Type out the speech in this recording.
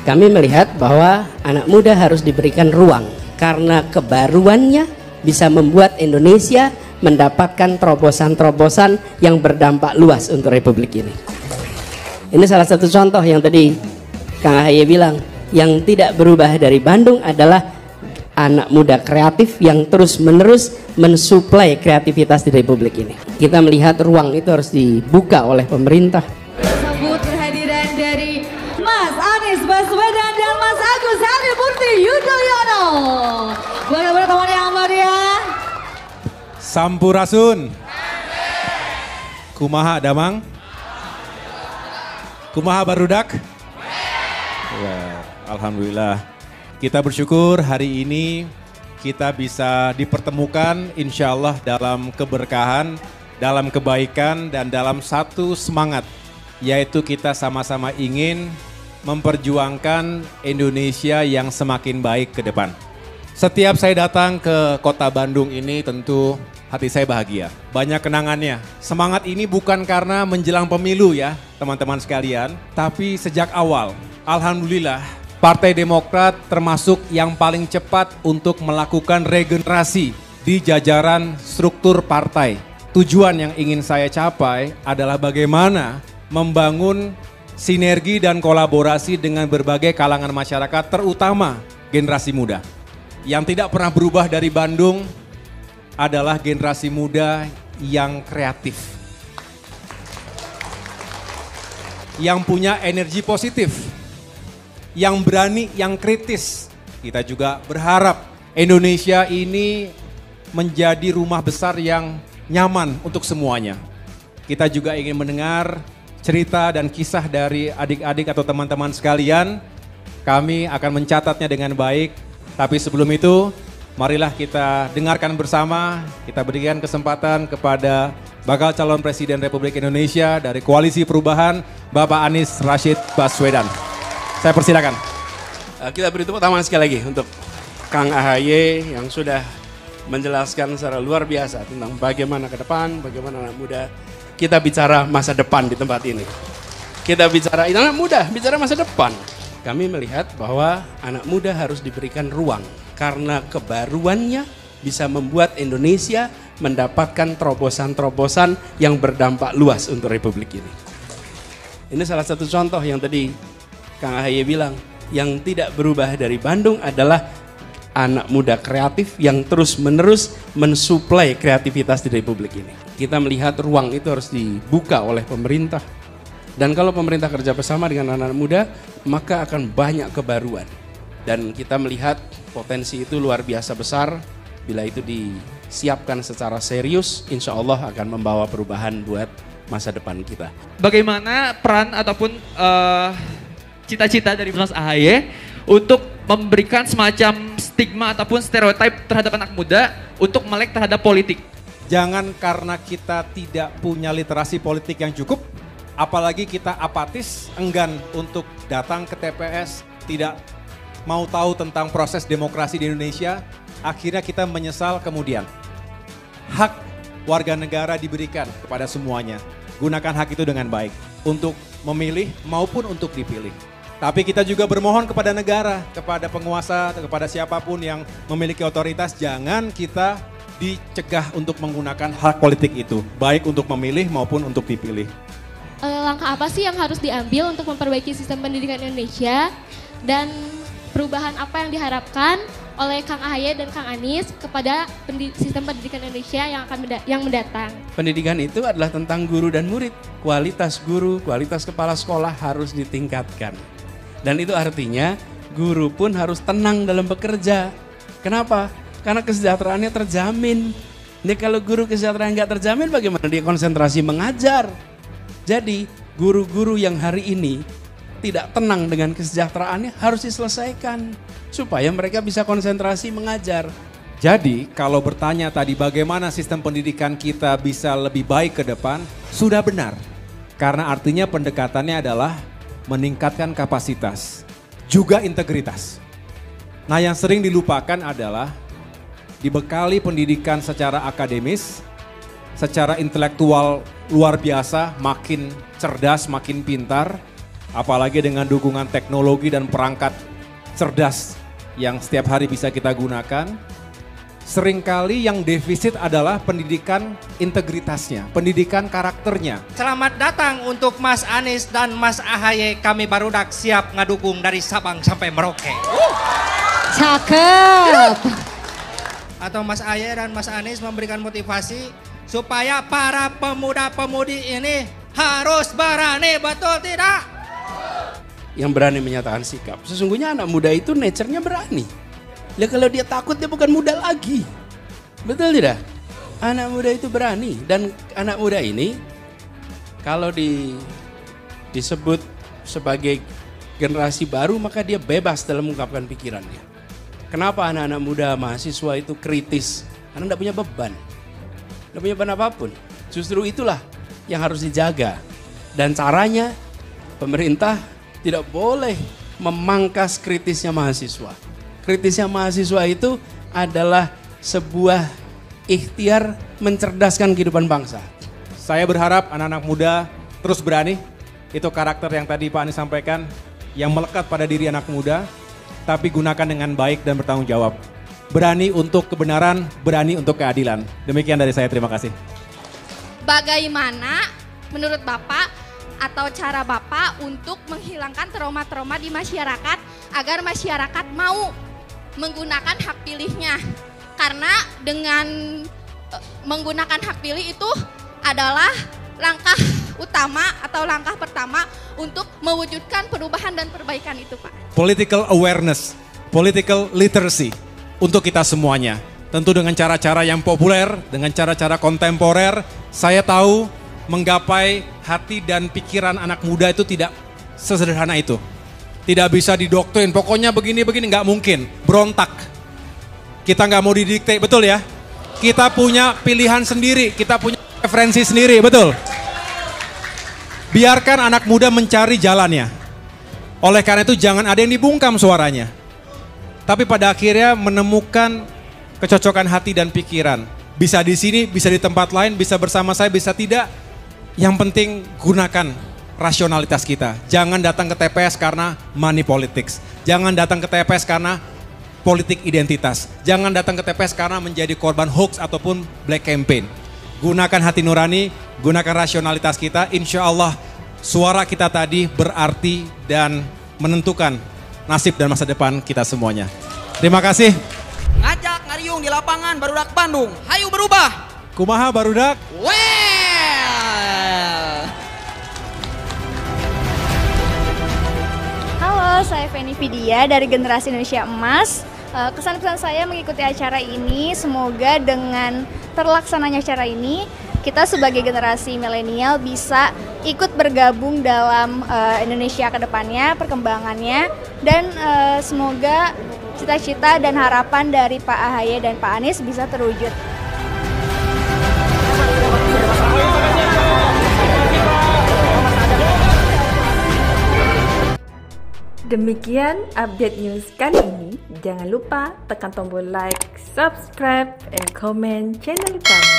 Kami melihat bahwa anak muda harus diberikan ruang karena kebaruannya bisa membuat Indonesia mendapatkan terobosan-terobosan yang berdampak luas untuk Republik ini. Ini salah satu contoh yang tadi Kang Ahaye bilang, yang tidak berubah dari Bandung adalah anak muda kreatif yang terus-menerus mensuplai kreativitas di Republik ini. Kita melihat ruang itu harus dibuka oleh pemerintah. Sambut kehadiran dari Mas Anies Baswedan dan Mas Agus Harimurti Yudhoyono. Bagaimana teman yang meriah? Sampurasun. Kumaha damang? Kumaha barudak? Ya, alhamdulillah. Kita bersyukur hari ini kita bisa dipertemukan insya Allah dalam keberkahan, dalam kebaikan dan dalam satu semangat. Yaitu kita sama-sama ingin memperjuangkan Indonesia yang semakin baik ke depan. Setiap saya datang ke kota Bandung ini tentu hati saya bahagia. Banyak kenangannya. Semangat ini bukan karena menjelang pemilu ya teman-teman sekalian. Tapi sejak awal, alhamdulillah Partai Demokrat termasuk yang paling cepat untuk melakukan regenerasi di jajaran struktur partai. Tujuan yang ingin saya capai adalah bagaimana membangun sinergi dan kolaborasi dengan berbagai kalangan masyarakat, terutama generasi muda. Yang tidak pernah berubah dari Bandung adalah generasi muda yang kreatif. Yang punya energi positif. Yang berani, yang kritis. Kita juga berharap Indonesia ini menjadi rumah besar yang nyaman untuk semuanya. Kita juga ingin mendengar cerita dan kisah dari adik-adik atau teman-teman sekalian. Kami akan mencatatnya dengan baik. Tapi sebelum itu, marilah kita dengarkan bersama. Kita berikan kesempatan kepada bakal calon Presiden Republik Indonesia dari Koalisi Perubahan, Bapak Anies Rashid Baswedan. Saya persilakan. Kita beri tepuk tangan sekali lagi untuk Kang Ahaye yang sudah menjelaskan secara luar biasa tentang bagaimana ke depan, bagaimana anak muda. Kita bicara masa depan di tempat ini. Kita bicara anak muda, bicara masa depan. Kami melihat bahwa anak muda harus diberikan ruang karena kebaruannya bisa membuat Indonesia mendapatkan terobosan-terobosan yang berdampak luas untuk Republik ini. Ini salah satu contoh yang tadi Kang Ahaye bilang, yang tidak berubah dari Bandung adalah anak muda kreatif yang terus-menerus mensuplai kreativitas di Republik ini. Kita melihat ruang itu harus dibuka oleh pemerintah. Dan kalau pemerintah kerja bersama dengan anak-anak muda, maka akan banyak kebaruan. Dan kita melihat potensi itu luar biasa besar. Bila itu disiapkan secara serius, insya Allah akan membawa perubahan buat masa depan kita. Bagaimana peran ataupun cita-cita dari Mas Ahaye untuk memberikan semacam stigma ataupun stereotip terhadap anak muda untuk melek terhadap politik? Jangan karena kita tidak punya literasi politik yang cukup, apalagi kita apatis, enggan untuk datang ke TPS, tidak mau tahu tentang proses demokrasi di Indonesia, akhirnya kita menyesal kemudian. Hak warga negara diberikan kepada semuanya. Gunakan hak itu dengan baik untuk memilih maupun untuk dipilih. Tapi kita juga bermohon kepada negara, kepada penguasa, kepada siapapun yang memiliki otoritas, jangan kita dicegah untuk menggunakan hak politik itu, baik untuk memilih maupun untuk dipilih. Langkah apa sih yang harus diambil untuk memperbaiki sistem pendidikan Indonesia dan perubahan apa yang diharapkan oleh Kang Ahaye dan Kang Anies kepada sistem pendidikan Indonesia yang mendatang? Pendidikan itu adalah tentang guru dan murid. Kualitas guru, kualitas kepala sekolah harus ditingkatkan. Dan itu artinya guru pun harus tenang dalam bekerja. Kenapa? Karena kesejahteraannya terjamin. Ini kalau guru kesejahteraan nggak terjamin, bagaimana dia konsentrasi mengajar? Jadi guru-guru yang hari ini tidak tenang dengan kesejahteraannya harus diselesaikan supaya mereka bisa konsentrasi mengajar. Jadi kalau bertanya tadi bagaimana sistem pendidikan kita bisa lebih baik ke depan, sudah benar. Karena artinya pendekatannya adalah meningkatkan kapasitas, juga integritas. Nah yang sering dilupakan adalah dibekali pendidikan secara akademis, secara intelektual luar biasa, makin cerdas, makin pintar, Apalagi dengan dukungan teknologi dan perangkat cerdas yang setiap hari bisa kita gunakan. Seringkali yang defisit adalah pendidikan integritasnya, pendidikan karakternya. Selamat datang untuk Mas Anies dan Mas AHY. Kami barudak siap ngadukung dari Sabang sampai Merauke. Cakep. Atau Mas AHY dan Mas Anies memberikan motivasi supaya para pemuda-pemudi ini harus berani, betul tidak? Yang berani menyatakan sikap. Sesungguhnya anak muda itu nature-nya berani. Ya kalau dia takut dia bukan muda lagi. Betul tidak? Anak muda itu berani. Dan anak muda ini kalau disebut sebagai generasi baru maka dia bebas dalam mengungkapkan pikirannya. Kenapa anak-anak muda mahasiswa itu kritis? Karena tidak punya beban. Tidak punya beban apapun. Justru itulah yang harus dijaga. Dan caranya pemerintah tidak boleh memangkas kritisnya mahasiswa. Kritisnya mahasiswa itu adalah sebuah ikhtiar mencerdaskan kehidupan bangsa. Saya berharap anak-anak muda terus berani. Itu karakter yang tadi Pak Anies sampaikan, yang melekat pada diri anak muda, tapi gunakan dengan baik dan bertanggung jawab. Berani untuk kebenaran, berani untuk keadilan. Demikian dari saya, terima kasih. Bagaimana menurut Bapak atau cara Bapak untuk menghilangkan trauma-trauma di masyarakat agar masyarakat mau menggunakan hak pilihnya? Karena dengan menggunakan hak pilih itu adalah langkah utama atau langkah pertama untuk mewujudkan perubahan dan perbaikan itu, Pak. Political awareness, political literacy untuk kita semuanya. Tentu dengan cara-cara yang populer, dengan cara-cara kontemporer, saya tahu menggapai hati dan pikiran anak muda itu tidak sesederhana itu. Tidak bisa didoktrin, pokoknya begini-begini, nggak mungkin. Berontak. Kita nggak mau didikte, betul ya? Kita punya pilihan sendiri, kita punya preferensi sendiri, betul? Biarkan anak muda mencari jalannya. Oleh karena itu jangan ada yang dibungkam suaranya. Tapi pada akhirnya menemukan kecocokan hati dan pikiran. Bisa di sini, bisa di tempat lain, bisa bersama saya, bisa tidak. Yang penting gunakan rasionalitas kita. Jangan datang ke TPS karena money politics. Jangan datang ke TPS karena politik identitas. Jangan datang ke TPS karena menjadi korban hoax ataupun black campaign. Gunakan hati nurani, gunakan rasionalitas kita. Insya Allah suara kita tadi berarti dan menentukan nasib dan masa depan kita semuanya. Terima kasih. Ngajak ngariung di lapangan Barudak Bandung. Hayu berubah. Kumaha Barudak? Well. Halo, saya Feni Vidya dari Generasi Indonesia Emas. Kesan-kesan saya mengikuti acara ini, semoga dengan terlaksananya acara ini, kita sebagai generasi milenial bisa ikut bergabung dalam Indonesia ke depannya, perkembangannya, dan semoga cita-cita dan harapan dari Pak AHY dan Pak Anies bisa terwujud. Demikian update news kali ini. Jangan lupa tekan tombol like, subscribe, and comment channel kami.